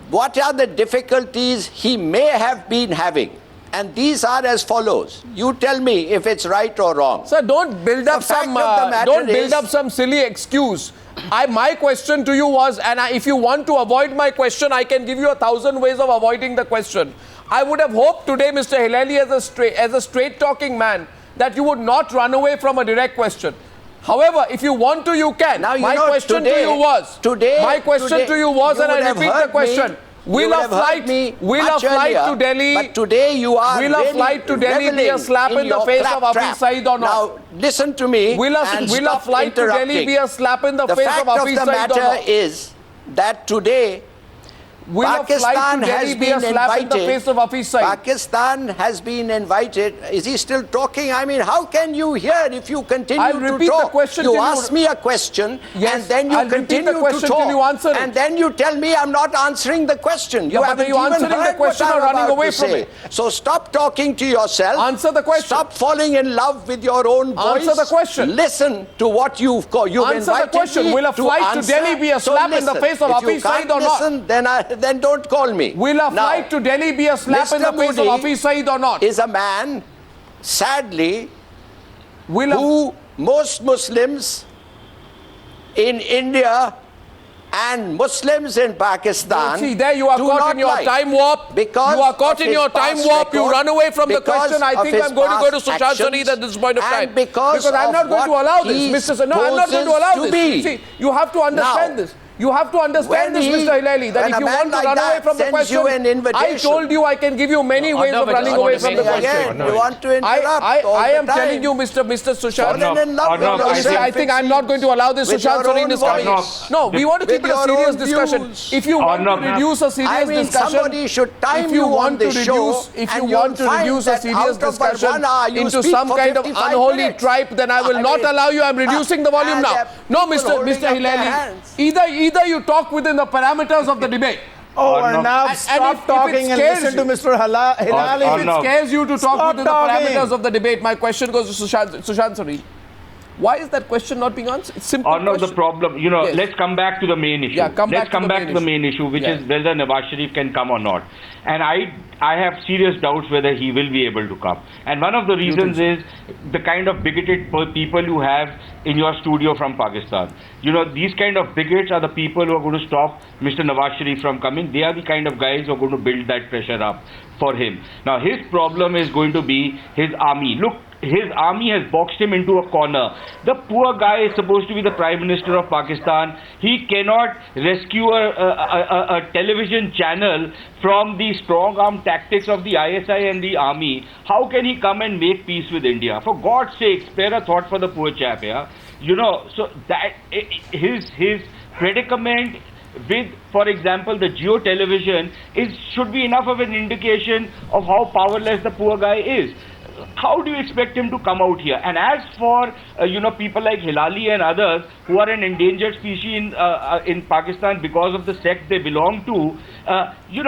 what are the difficulties he may have been having? And these are as follows. You tell me if it's right or wrong. Sir, don't build up some silly excuse. My question to you was, and if you want to avoid my question, I can give you 1,000 ways of avoiding the question. I would have hoped today, Mr. Hilaly, as a straight-talking man, that you would not run away from a direct question. However, if you want to, you can. Now, my question to you was, and I repeat the question. Will a flight to Delhi? But today you are will a flight to Delhi be a slap in the face of Hafiz Saeed or not? Now listen to me. Will a flight to Delhi be a slap in the face of Hafiz Saeed or not? The fact of the matter is that today Pakistan has been invited. Pakistan has been invited. Is he still talking? I mean, how can you hear if you continue to talk? You ask me a question, and then you continue to talk, and then you tell me I'm not answering the question. You haven't even heard the question or running away from it. So stop talking to yourself. Answer the question. Stop falling in love with your own voice. Answer the question. Listen to what you've called. You've answer the question. Will a flight to Delhi be a slap in the face of Hafiz Saeed or not? Then don't call me. Will a flight to Delhi be a slap in the face of Hafiz Saeed or not? Is a man, sadly, who most Muslims in India and Muslims in Pakistan see, there you are caught in your time warp. Because you are caught in your time warp. You run away from the question. I think I'm going to go to Sushant Sareen at this point of time. Because I'm not going to allow this, Mr. No, I'm not going to allow this. See, you have to understand this. You have to understand this, Mr. Hilaly, that if you want to run away from the question, I told you I can give you many ways of running away from the question. You want to interrupt I am telling you, Mr. Sushant. I think I'm not going to allow this. Sushant Sareen is coming. No, we want to keep it a serious discussion. If you want to reduce a serious discussion, if you want to reduce a serious discussion into some kind of unholy tripe, then I will not allow you. I'm reducing the volume now. No, Mr. Hilaly, either you talk within the parameters of the debate. Oh, Arnab, stop talking and listen to Mr. Hilaly. If it scares you to talk within the parameters of the debate, my question goes to Sushant Sareen. Why is that question not being answered? It's simple. Arnab, the problem, let's come back to the main issue. Yeah, let's come back to the main issue, which is whether Nawaz Sharif can come or not. And I have serious doubts whether he will be able to come. And one of the reasons is the kind of bigoted people you have in your studio from Pakistan. These kind of bigots are the people who are going to stop Mr. Nawaz Sharif from coming. They are the kind of guys who are going to build that pressure up for him. Now, his problem is going to be his army. Look, his army has boxed him into a corner. The poor guy is supposed to be the Prime Minister of Pakistan. He cannot rescue a television channel from the strong arm tactics of the ISI and the army. How can he come and make peace with India? For God's sake, spare a thought for the poor chap, yeah? So that his predicament with, for example, the Geo television should be enough of an indication of how powerless the poor guy is. How do you expect him to come out here? And as for people like Hilaly and others who are an endangered species in Pakistan because of the sect they belong to,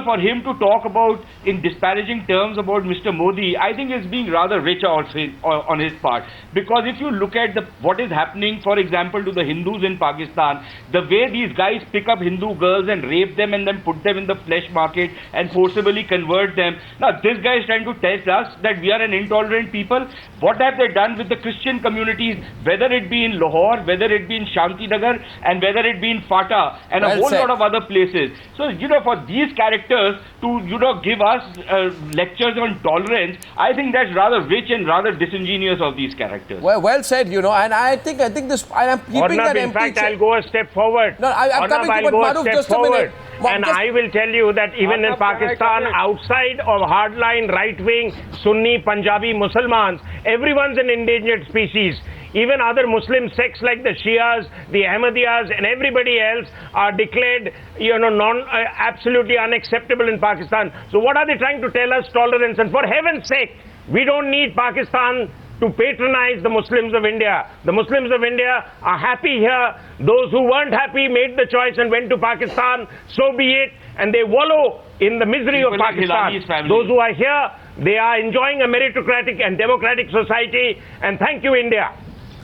for him to talk about in disparaging terms about Mr. Modi, I think is being rather rich on his part. Because if you look at what is happening, for example, to the Hindus in Pakistan, the way these guys pick up Hindu girls and rape them and then put them in the flesh market and forcibly convert them. Now, this guy is trying to test us that we are an intolerant people. What have they done with the Christian communities, whether it be in Lahore, whether it be in Shantinagar, and whether it be in Fata, and a whole lot of other places. So, for these characters to, give us lectures on tolerance, I think that's rather rich and rather disingenuous of these characters. Well said, and I think this, I am keeping that in fact, I'll go a step forward. No, I'm coming to Maroof, just a minute. And I will tell you that even in Pakistan, outside of hardline, right-wing, Sunni, Punjabi Muslims, everyone's an endangered species. Even other Muslim sects like the Shias, the Ahmadiyas, and everybody else are declared, absolutely unacceptable in Pakistan. So what are they trying to tell us? Tolerance. And for heaven's sake, we don't need Pakistan to patronize the Muslims of India. The Muslims of India are happy here. Those who weren't happy made the choice and went to Pakistan. So be it. And they wallow in the misery of Pakistan. Those who are here, they are enjoying a meritocratic and democratic society. And thank you, India.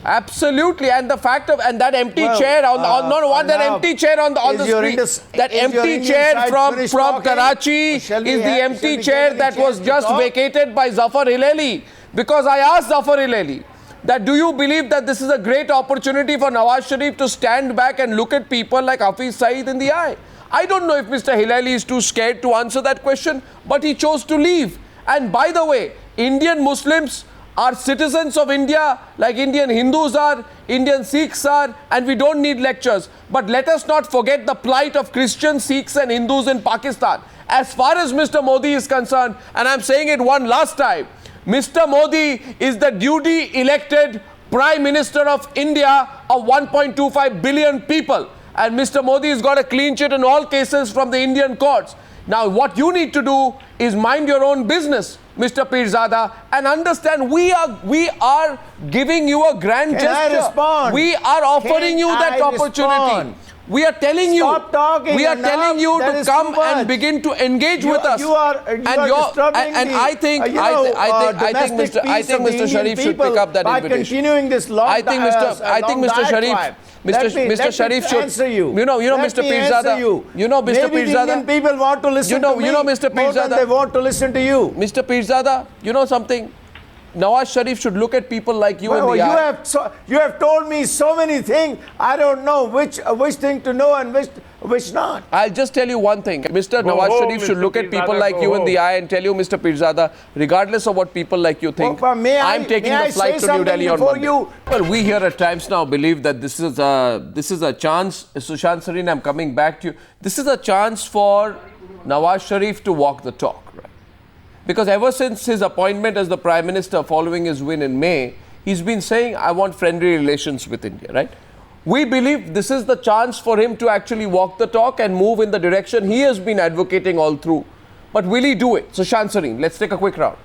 Absolutely, and the fact of that empty chair that empty chair on the street, that empty chair from Karachi is the empty chair that was just vacated by Zafar Hilaly. Because I asked Zafar Hilaly that do you believe that this is a great opportunity for Nawaz Sharif to stand back and look at people like Hafiz Saeed in the eye? I don't know if Mr. Hilaly is too scared to answer that question, but he chose to leave. And by the way, Indian Muslims are citizens of India like Indian Hindus are, Indian Sikhs are, and we don't need lectures. But let us not forget the plight of Christians, Sikhs and Hindus in Pakistan. As far as Mr. Modi is concerned, and I'm saying it one last time, Mr. Modi is the duly elected Prime Minister of India of 1.25 billion people. And Mr. Modi has got a clean sheet in all cases from the Indian courts. Now, what you need to do is mind your own business, Mr. Peerzada, and understand we are giving you a grand gesture. We are offering you that opportunity. We are telling you. We are telling you to come and begin to engage with us. I think Mr. Sharif should pick up that invitation. Continuing this long I think Mr. Sharif. Mr. Sharif should answer you. You know, Mr. Peerzada. You know, Mr. Peerzada. Indian people want to listen to me. You know, Mr. Peerzada. More than they want to listen to you. Mr. Peerzada, you know something? Nawaz Sharif should look at people like you in the eye. You have told me so many things. I don't know which thing to know and which not. I'll just tell you one thing. Mr. Nawaz Sharif should look at people like you in the eye and tell you, Mr. Peerzada, regardless of what people like you think, I'm taking the flight to New Delhi on Monday. Well, we here at times now believe that this is a chance. Sushant Sareen, I'm coming back to you. This is a chance for Nawaz Sharif to walk the talk. Because ever since his appointment as the Prime Minister following his win in May, he's been saying, I want friendly relations with India, right? We believe this is the chance for him to actually walk the talk and move in the direction he has been advocating all through. But will he do it? Sushant Sareen, let's take a quick round.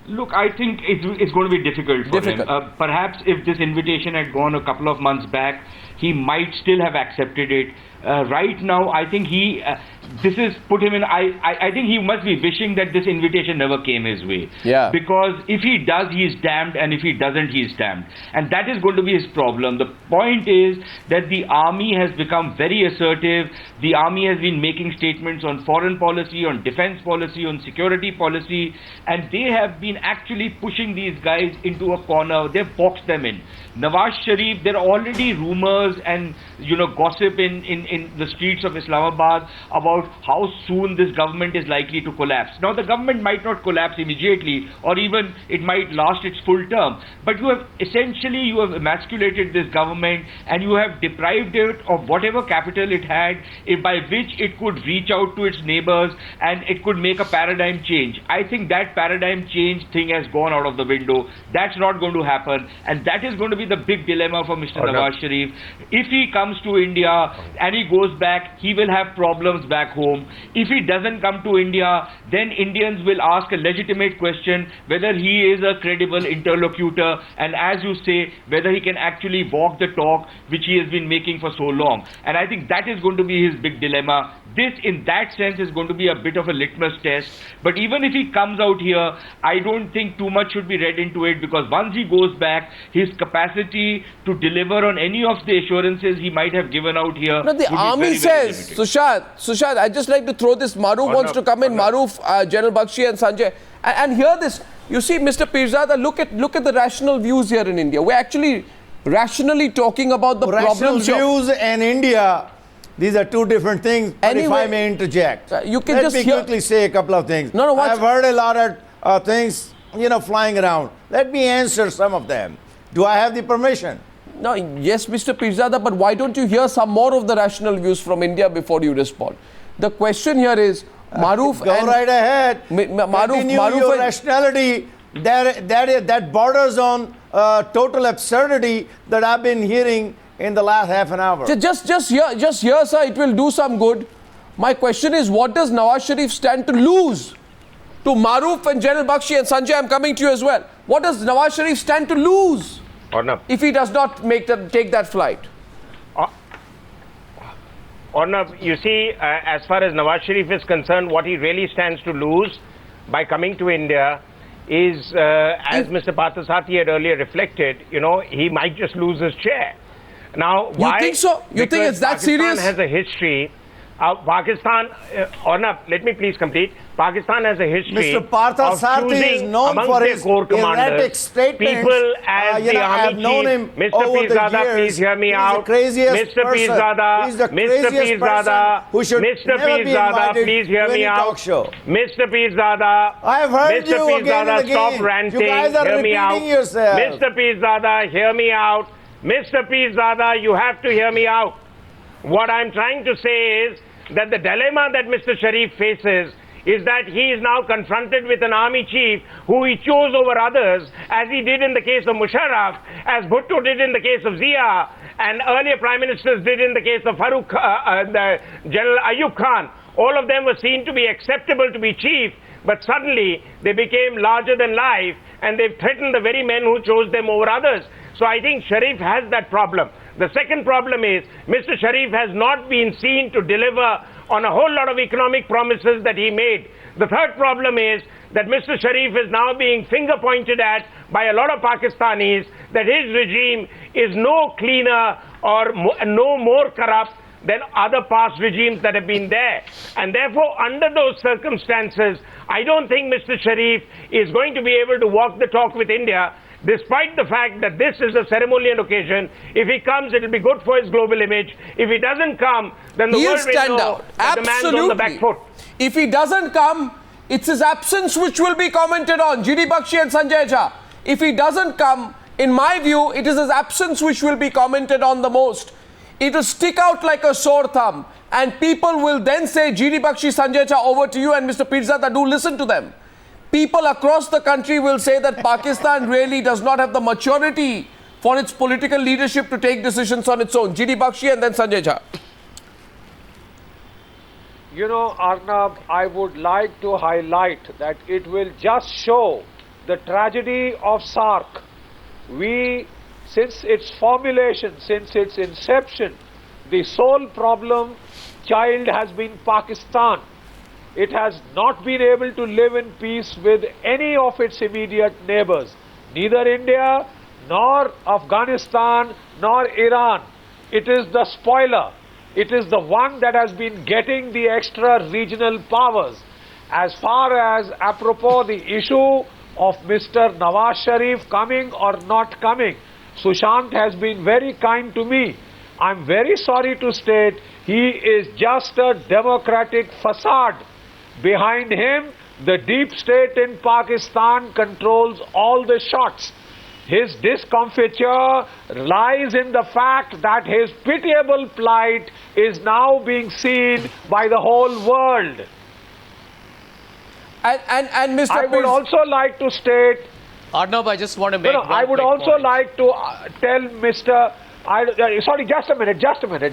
Look, I think it's going to be difficult for him. Perhaps if this invitation had gone a couple of months back, he might still have accepted it. Right now, I think this has put him in. I think he must be wishing that this invitation never came his way. Yeah. Because if he does, he is damned, and if he doesn't, he is damned. And that is going to be his problem. The point is that the army has become very assertive. The army has been making statements on foreign policy, on defense policy, on security policy, and they have been actually pushing these guys into a corner. They've boxed them in. Nawaz Sharif, there are already rumors and gossip in the streets of Islamabad about how soon this government is likely to collapse. Now, the government might not collapse immediately, or even it might last its full term. But you have emasculated this government, and you have deprived it of whatever capital it had, by which it could reach out to its neighbors and it could make a paradigm change. I think that paradigm change thing has gone out of the window. That's not going to happen, and that is going to be the big dilemma for Mr. Nawaz Sharif. If he comes to India and he goes back, he will have problems back home. If he doesn't come to India, then Indians will ask a legitimate question whether he is a credible interlocutor, and as you say, whether he can actually walk the talk which he has been making for so long. And I think that is going to be his big dilemma. This, in that sense, is going to be a bit of a litmus test. But even if he comes out here, I don't think too much should be read into it, because once he goes back, his capacity to deliver on any of the assurances he might have given out here. No, the army says, Sushant, I'd just like to throw this. Maroof wants to come in. Maroof, General Bakshi and Sanjay. And hear this. You see, Mr. Peerzada, look at the rational views here in India. We're actually rationally talking about the problems. Rational views and India, these are two different things. Anyway, if I may interject, you can let me quickly say a couple of things. I've heard a lot of things, flying around. Let me answer some of them. Do I have the permission? No, yes, Mr. Peerzada, but why don't you hear some more of the rational views from India before you respond? The question here is, Maroof, go right ahead. Continue your rationality. That borders on total absurdity that I've been hearing in the last half an hour. Just hear, sir. It will do some good. My question is, what does Nawaz Sharif stand to lose? To Maroof and General Bakshi and Sanjay, I'm coming to you as well. What does Nawaz Sharif stand to lose if he does not take that flight? Arnab, you see, as far as Nawaz Sharif is concerned, what he really stands to lose by coming to India is, as Mr. Parthasarathi had earlier reflected, you know, he might just lose his chair. Now, why? You think so? You think it's that serious? Pakistan has a history. Arnab, let me please complete. Pakistan has a history Mr. Parthasarathi is known for his erratic statements. People as the army chief. Mr. Peerzada, please hear me out. Mr. Peerzada, Mr. Peerzada, Mr. Peerzada, please hear me out. Mr. Peerzada, I have heard Mr. you again and again. Stop ranting. You guys are hear me out. repeating yourself. Mr. Peerzada, hear me out. Mr. Peerzada, you have to hear me out. What I'm trying to say is that the dilemma that Mr. Sharif faces is that he is now confronted with an army chief who he chose over others, as he did in the case of Musharraf, as Bhutto did in the case of Zia, and earlier prime ministers did in the case of General Ayub Khan. All of them were seen to be acceptable to be chief, but suddenly they became larger than life, and they've threatened the very men who chose them over others. So I think Sharif has that problem. The second problem is Mr. Sharif has not been seen to deliver on a whole lot of economic promises that he made. The third problem is that Mr. Sharif is now being finger pointed at by a lot of Pakistanis that his regime is no cleaner or no more corrupt than other past regimes that have been there. And therefore, under those circumstances, I don't think Mr. Sharif is going to be able to walk the talk with India, despite the fact that this is a ceremonial occasion. If he comes, it will be good for his global image. If he doesn't come, then the world will know that the man's on the back foot. If he doesn't come, it's his absence which will be commented on. D Bakshi and Sanjay Jha. If he doesn't come, in my view, it is his absence which will be commented on the most. It will stick out like a sore thumb. And people will then say, D Bakshi, Sanjay Jha, over to you, and Mr. Peerzada, do listen to them. People across the country will say that Pakistan really does not have the maturity for its political leadership to take decisions on its own. D Bakshi and then Sanjay Jha. You know, Arnab, I would like to highlight that it will just show the tragedy of SAARC. Since its formulation, since its inception, the sole problem child has been Pakistan. It has not been able to live in peace with any of its immediate neighbors, neither India, nor Afghanistan, nor Iran. It is the spoiler. It is the one that has been getting the extra regional powers. As far as, apropos the issue of Mr. Nawaz Sharif coming or not coming, Sushant has been very kind to me. I'm very sorry to state he is just a democratic facade. Behind him, the deep state in Pakistan controls all the shots. His discomfiture lies in the fact that his pitiable plight is now being seen by the whole world. And Mr. I would also like to state... Arnab, I just want to make I would also like to tell Mr. Sorry, just a minute,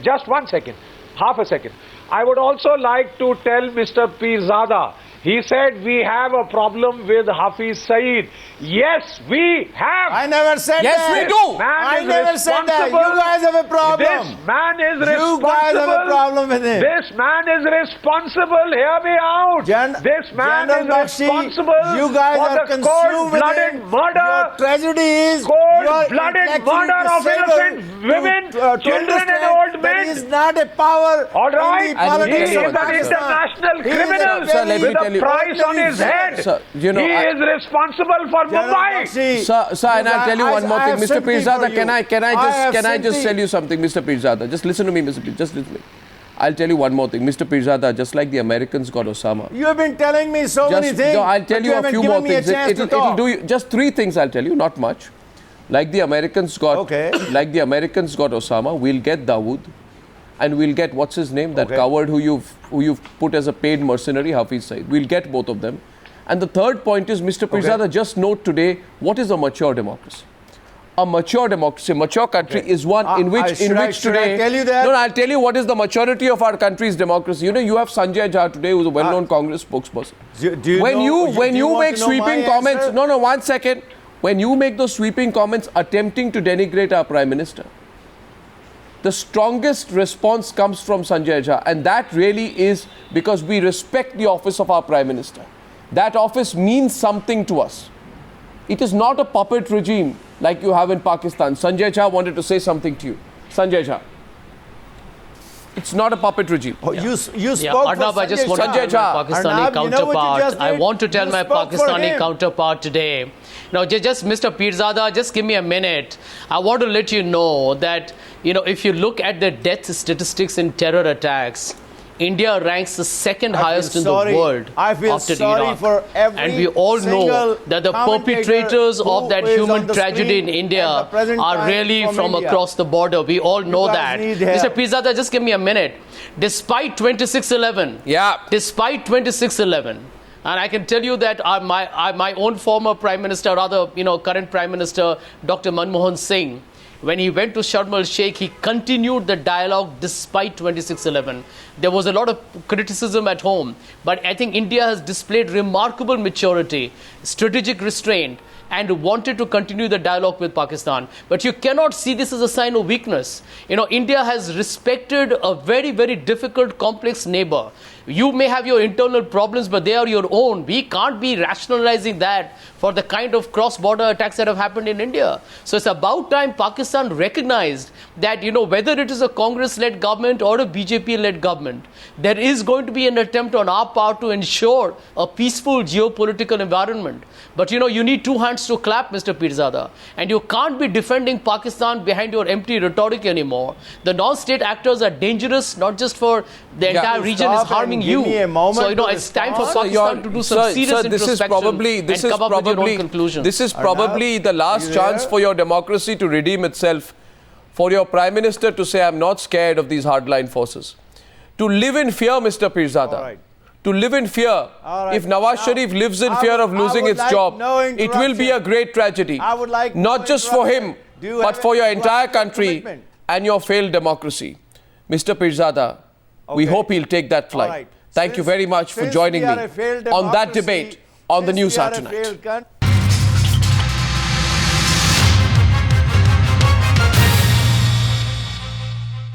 just 1 second, half a second. I would also like to tell Mr. Peerzada, he said we have a problem with Hafiz Saeed. Yes, we have. I never said yes, that. Yes, we do. I never said that. You guys have a problem. This man is responsible. You guys have a problem with him. This man is responsible. Hear me out. This man is responsible you guys for are the cold-blooded murder. Your tragedy is cold-blooded murder of innocent women, children and old men. He is not a power. All right. He is an Pakistan. international criminal with a price on his head. Sir, you know, he is responsible for Mumbai. Sir, and I'll tell you one more thing. Mr. Peerzada, can I just tell you something, Mr. Peerzada? Just listen to me, Mr. Peerzada. Just listen to me. I'll tell you one more thing. Mr. Peerzada, just like the Americans got Osama. You have been telling me so many things. No, I'll tell you a few more things. It'll do you, just 3 things I'll tell you, not much. Like the Americans got Osama, we'll get Dawood. And we'll get, what's his name, that coward who you've put as a paid mercenary, Hafiz Saeed. We'll get both of them. And the third point is, Mr. Peerzada, just note today, what is a mature democracy? A mature democracy, a mature country is one in which today... I tell you that? No, I'll tell you what is the maturity of our country's democracy. You know, you have Sanjay Jha today, who's a well-known Congress spokesperson. When you make sweeping comments... No, 1 second. When you make those sweeping comments attempting to denigrate our Prime Minister, the strongest response comes from Sanjay Jha, and that really is because we respect the office of our Prime Minister. That office means something to us. It is not a puppet regime like you have in Pakistan. Sanjay Jha wanted to say something to you. Sanjay Jha. It's not a puppet regime. Oh, you spoke Arnab, for I just want to tell my Pakistani counterpart. I want to tell my Pakistani counterpart today. Now, just Mr. Peerzada, just give me a minute. I want to let you know that, if you look at the death statistics in terror attacks, India ranks the second highest in the world after Iraq. And we all know that the perpetrators of that human tragedy in India are really from across the border. We all know that. Mr. Peerzada, just give me a minute. Despite 2611, despite 2611, and I can tell you that my own former Prime Minister, rather, current Prime Minister, Dr. Manmohan Singh, when he went to Sharm el-Sheikh, he continued the dialogue despite 2611. There was a lot of criticism at home, but I think India has displayed remarkable maturity, strategic restraint, and wanted to continue the dialogue with Pakistan. But you cannot see this as a sign of weakness. India has respected a very, very difficult, complex neighbor. You may have your internal problems, but they are your own. We can't be rationalizing that for the kind of cross-border attacks that have happened in India. So it's about time Pakistan recognized that, whether it is a Congress-led government or a BJP-led government, there is going to be an attempt on our part to ensure a peaceful geopolitical environment. But, you need two hands to clap, Mr. Peerzada. And you can't be defending Pakistan behind your empty rhetoric anymore. The non-state actors are dangerous, not just for the entire region, is harming you. So, it's time for Pakistan to do some serious introspection and come up with your own conclusions. This is probably the last chance for your democracy to redeem itself, for your Prime Minister to say, I'm not scared of these hardline forces. To live in fear, Mr. Peerzada. To live in fear. If Nawaz Sharif lives in fear of losing his job, it will be a great tragedy. Not just for him, but for your entire country and your failed democracy. Mr. Peerzada, we hope he'll take that flight. Thank you very much for joining me on that debate on the News Hour tonight.